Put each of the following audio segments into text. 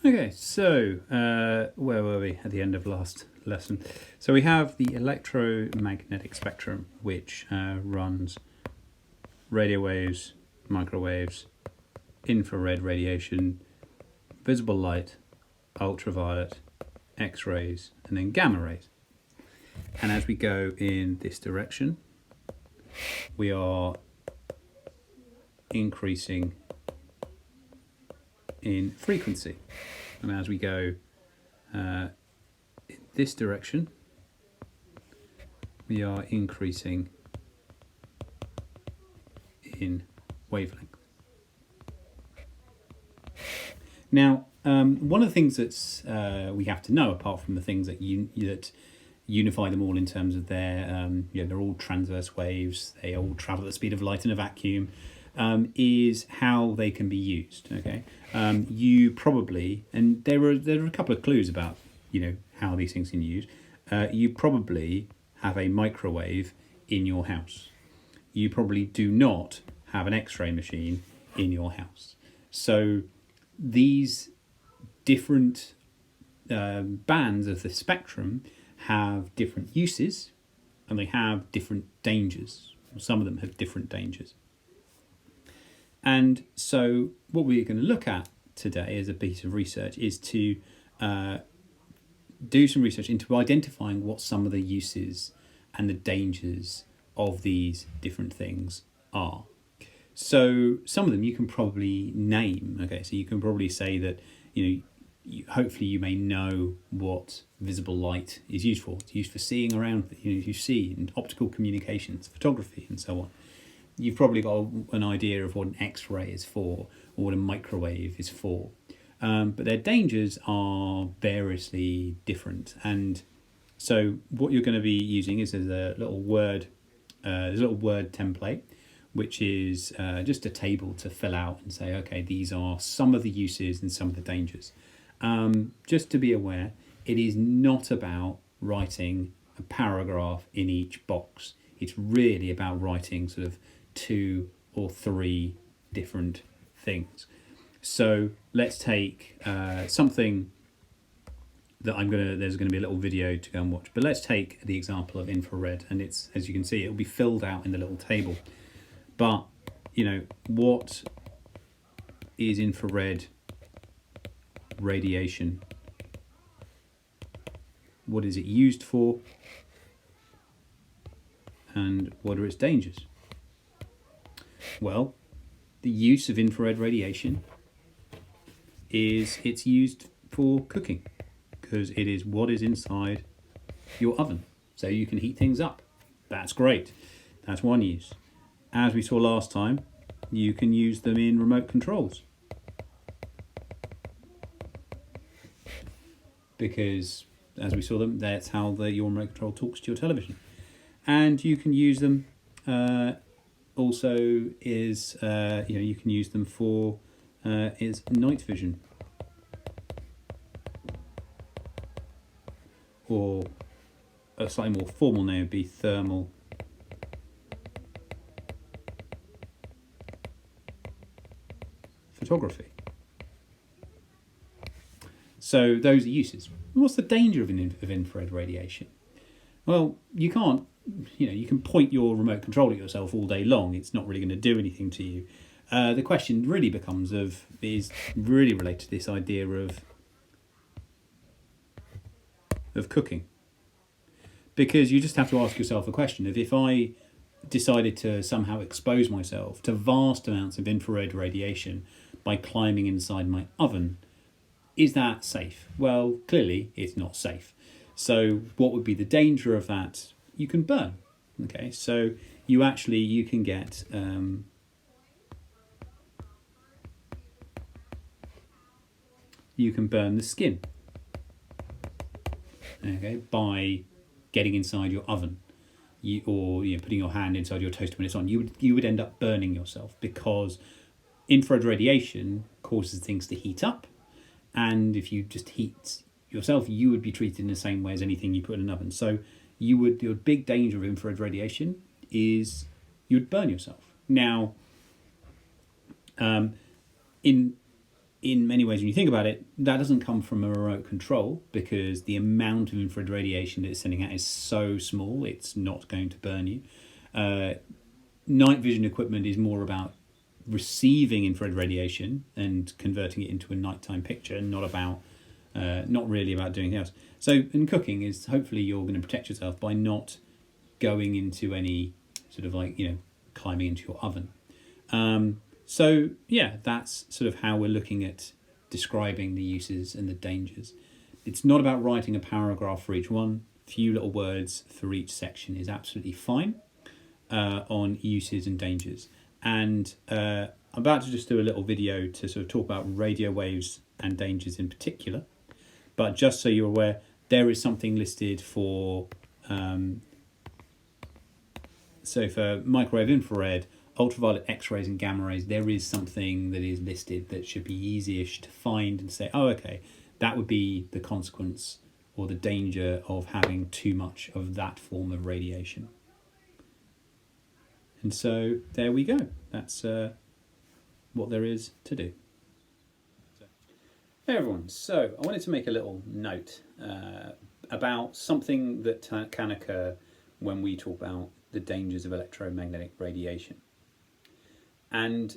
Okay, so where were we at the end of last lesson? So we have the electromagnetic spectrum, which runs radio waves, microwaves, infrared radiation, visible light, ultraviolet, X-rays, and then gamma rays. And as we go in this direction, we are increasing in frequency. And as we go in this direction, we are increasing in wavelength. Now, one of the things that's we have to know, apart from the things that that unify them all in terms of their, they're all transverse waves, they all travel at the speed of light in a vacuum, is how they can be used. Okay, you probably, and there are a couple of clues about how these things can be used. You probably have a microwave in your house. You probably do not have an X-ray machine in your house. So these different bands of the spectrum have different uses, and they have different dangers. Some of them have different dangers. And so what we're going to look at today as a piece of research is to do some research into identifying what some of the uses and the dangers of these different things are. So some of them you can probably name. Okay, so you can probably say that hopefully you may know what visible light is used for. It's used for seeing around. You see in optical communications, photography, and so on. You've probably got an idea of what an X-ray is for, or what a microwave is for. But their dangers are variously different. And so what you're going to be using is there's a little word template, which is just a table to fill out and say, okay, these are some of the uses and some of the dangers. Just to be aware, it is not about writing a paragraph in each box. It's really about writing sort of 2 or 3 different things. So let's take something that there's going to be a little video to go and watch, but let's take the example of infrared, and it's, as you can see, it'll be filled out in the little table. But what is infrared radiation? What is it used for? And what are its dangers? Well, the use of infrared radiation is it's used for cooking, because it is what is inside your oven. So you can heat things up. That's great. That's one use. As we saw last time, you can use them in remote controls, because as we saw them, that's how your remote control talks to your television. And you can use them also is you can use them for is night vision, or a slightly more formal name would be thermal photography. So those are uses. What's the danger of infrared radiation? Well, you can't, you can point your remote control at yourself all day long. It's not really going to do anything to you. The question really is really related to this idea of cooking. Because you just have to ask yourself a question of, if I decided to somehow expose myself to vast amounts of infrared radiation by climbing inside my oven, is that safe? Well, clearly it's not safe. So what would be the danger of that? You can burn. Okay, so you can get you can burn the skin. Okay, by getting inside your oven, or putting your hand inside your toaster when it's on. You would end up burning yourself, because infrared radiation causes things to heat up, and if you just heat yourself, you would be treated in the same way as anything you put in an oven. So your big danger of infrared radiation is you would burn yourself. Now, in in many ways, when you think about it, that doesn't come from a remote control because the amount of infrared radiation that it's sending out is so small, it's not going to burn you. Night vision equipment is more about receiving infrared radiation and converting it into a nighttime picture, not really about doing anything else. So in cooking is hopefully you're going to protect yourself by not going into any sort of climbing into your oven. So yeah, that's sort of how we're looking at describing the uses and the dangers. It's not about writing a paragraph for each one. Few little words for each section is absolutely fine on uses and dangers. And I'm about to just do a little video to sort of talk about radio waves and dangers in particular. But just so you're aware, there is something listed for for microwave infrared, ultraviolet X-rays and gamma rays. There is something that is listed that should be easy-ish to find and say, oh, okay, that would be the consequence or the danger of having too much of that form of radiation. And so there we go. That's what there is to do. Hey everyone, so I wanted to make a little note about something that can occur when we talk about the dangers of electromagnetic radiation, and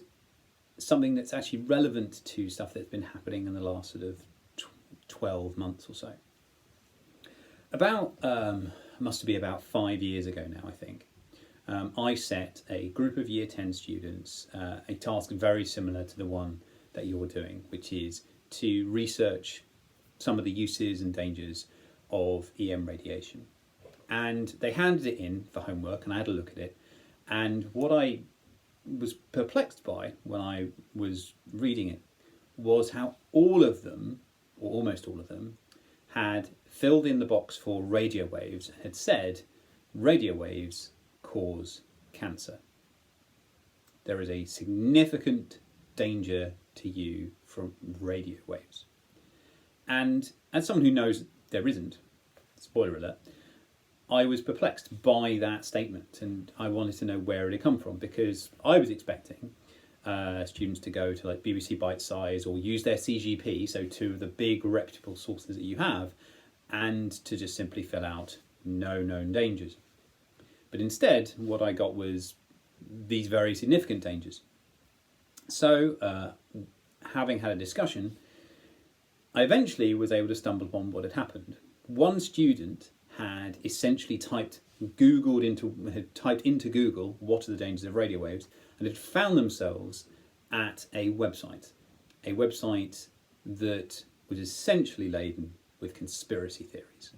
something that's actually relevant to stuff that's been happening in the last sort of 12 months or so. About must be about 5 years ago now, I think. I set a group of Year 10 students a task very similar to the one that you're doing, which is to research some of the uses and dangers of EM radiation. And they handed it in for homework and I had a look at it. And what I was perplexed by when I was reading it was how all of them, or almost all of them, had filled in the box for radio waves and had said radio waves cause cancer. There is a significant danger to you from radio waves. And as someone who knows there isn't, spoiler alert, I was perplexed by that statement and I wanted to know where it had come from, because I was expecting students to go to like BBC Bitesize or use their CGP, so two of the big reputable sources that you have, and to just simply fill out no known dangers. But instead, what I got was these very significant dangers. So, having had a discussion, I eventually was able to stumble upon what had happened. One student had essentially typed into Google what are the dangers of radio waves, and had found themselves at a website that was essentially laden with conspiracy theories.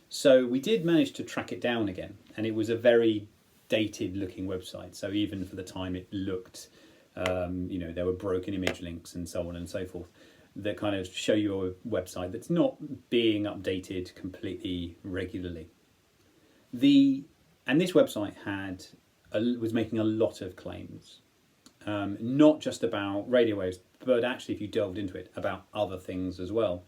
So we did manage to track it down again, and it was a very dated looking website. So even for the time it looked, there were broken image links and so on and so forth that kind of show you a website that's not being updated completely regularly. And this website was making a lot of claims, not just about radio waves, but actually, if you delved into it, about other things as well.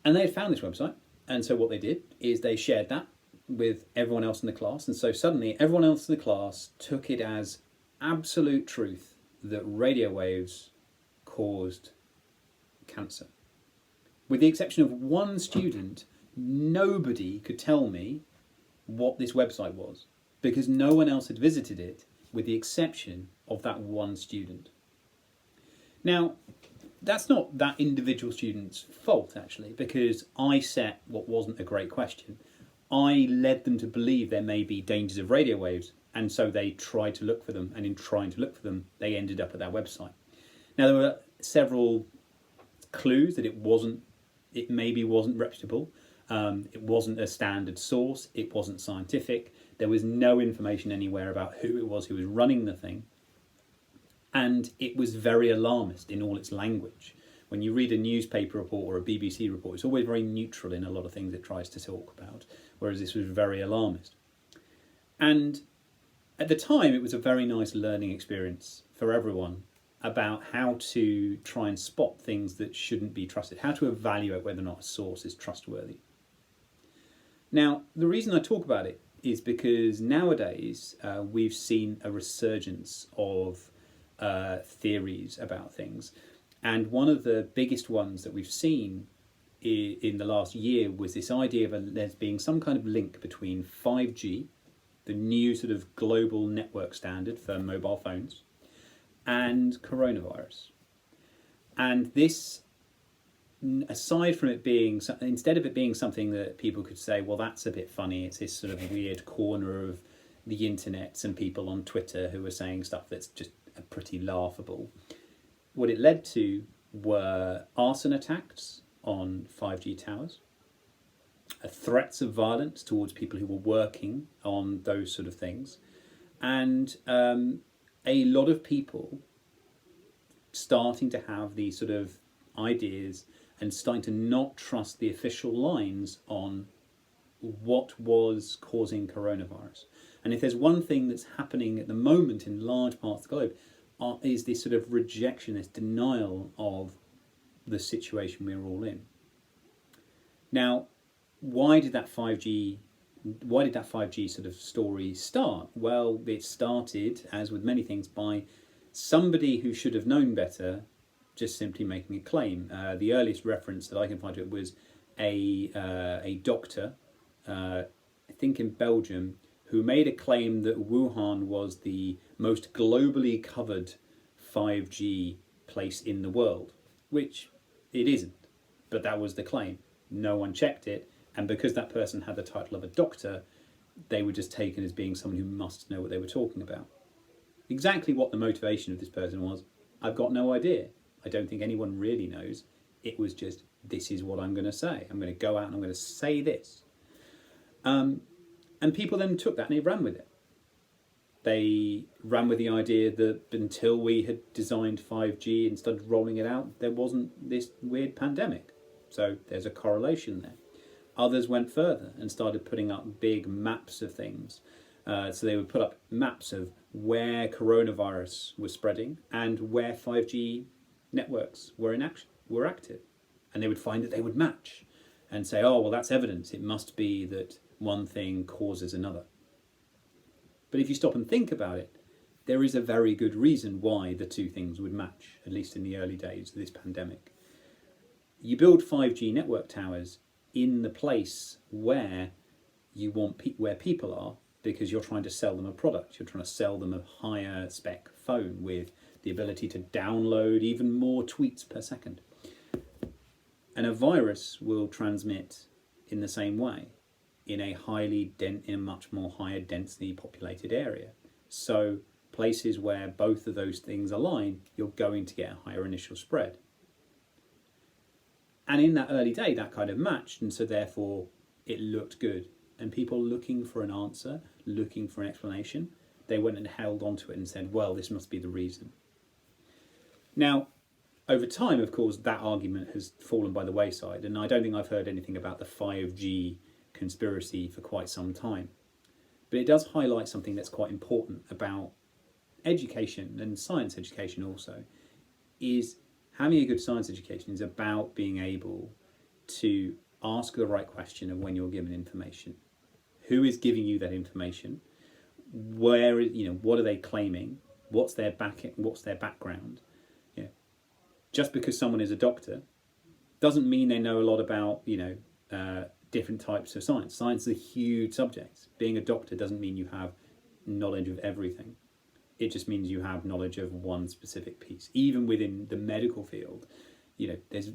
And they had found this website, and so what they did is they shared that with everyone else in the class, and so suddenly everyone else in the class took it as absolute truth that radio waves caused cancer. With the exception of one student, nobody could tell me what this website was, because no one else had visited it with the exception of that one student. Now, that's not that individual student's fault, actually, because I set what wasn't a great question. I led them to believe there may be dangers of radio waves, and so they tried to look for them, and in trying to look for them, they ended up at that website. Now, there were several clues that it maybe wasn't reputable. It wasn't a standard source. It wasn't scientific. There was no information anywhere about who it was who was running the thing. And it was very alarmist in all its language. When you read a newspaper report or a BBC report, it's always very neutral in a lot of things it tries to talk about, whereas this was very alarmist. And at the time, it was a very nice learning experience for everyone about how to try and spot things that shouldn't be trusted, how to evaluate whether or not a source is trustworthy. Now, the reason I talk about it is because nowadays we've seen a resurgence of theories about things. And one of the biggest ones that we've seen in the last year was this idea of there's being some kind of link between 5G, the new sort of global network standard for mobile phones, and coronavirus. And this, aside from it being, instead of it being something that people could say, well, that's a bit funny, it's this sort of weird corner of the internet, some people on Twitter who are saying stuff that's just pretty laughable. What it led to were arson attacks on 5G towers, threats of violence towards people who were working on those sort of things, and a lot of people starting to have these sort of ideas and starting to not trust the official lines on what was causing coronavirus. And if there's one thing that's happening at the moment in large parts of the globe, is this sort of rejection, this denial of the situation we're all in. Now, why did that 5G sort of story start? Well, it started, as with many things, by somebody who should have known better just simply making a claim. The earliest reference that I can find to it was a doctor, I think in Belgium, who made a claim that Wuhan was the most globally covered 5G place in the world, which it isn't, but that was the claim. No one checked it, and because that person had the title of a doctor, they were just taken as being someone who must know what they were talking about. Exactly what the motivation of this person was, I've got no idea. I don't think anyone really knows. It was just, this is what I'm going to say. I'm going to go out and I'm going to say this. And people then took that and they ran with it. They ran with the idea that until we had designed 5G and started rolling it out, there wasn't this weird pandemic. So there's a correlation there. Others went further and started putting up big maps of things. So they would put up maps of where coronavirus was spreading and where 5G networks were active. And they would find that they would match and say, oh, well, that's evidence. It must be that one thing causes another. But if you stop and think about it, there is a very good reason why the two things would match, at least in the early days of this pandemic. You build 5G network towers in the place where you want where people are, because you're trying to sell them a product. You're trying to sell them a higher spec phone with the ability to download even more tweets per second. And a virus will transmit in the same way in a much more higher densely populated area. So places where both of those things align, you're going to get a higher initial spread. And in that early day, that kind of matched, and so therefore it looked good. And people looking for an answer, looking for an explanation, they went and held onto it and said, well, this must be the reason. Now, over time, of course, that argument has fallen by the wayside, and I don't think I've heard anything about the 5G conspiracy for quite some time. But it does highlight something that's quite important about education, and science education also, is having a good science education is about being able to ask the right question of when you're given information. Who is giving you that information? What are they claiming? What's their background? Just because someone is a doctor doesn't mean they know a lot about, different types of science. Science is a huge subject. Being a doctor doesn't mean you have knowledge of everything. It just means you have knowledge of one specific piece. Even within the medical field, there's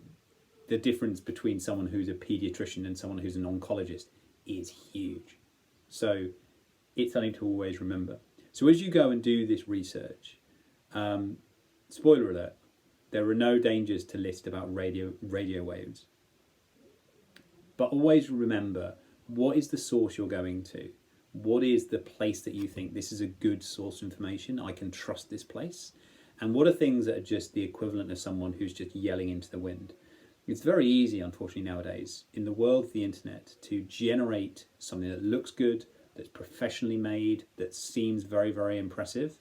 the difference between someone who's a pediatrician and someone who's an oncologist is huge. So it's something to always remember. So as you go and do this research, spoiler alert, there are no dangers to list about radio waves. But always remember, what is the source you're going to? What is the place that you think this is a good source of information? I can trust this place. And what are things that are just the equivalent of someone who's just yelling into the wind? It's very easy, unfortunately, nowadays, in the world of the internet, to generate something that looks good, that's professionally made, that seems very, very impressive,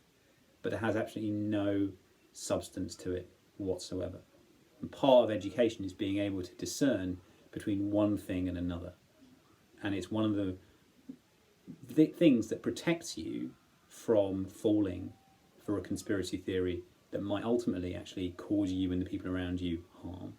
but it has absolutely no substance to it whatsoever. And part of education is being able to discern between one thing and another. And it's one of the things that protects you from falling for a conspiracy theory that might ultimately actually cause you and the people around you harm.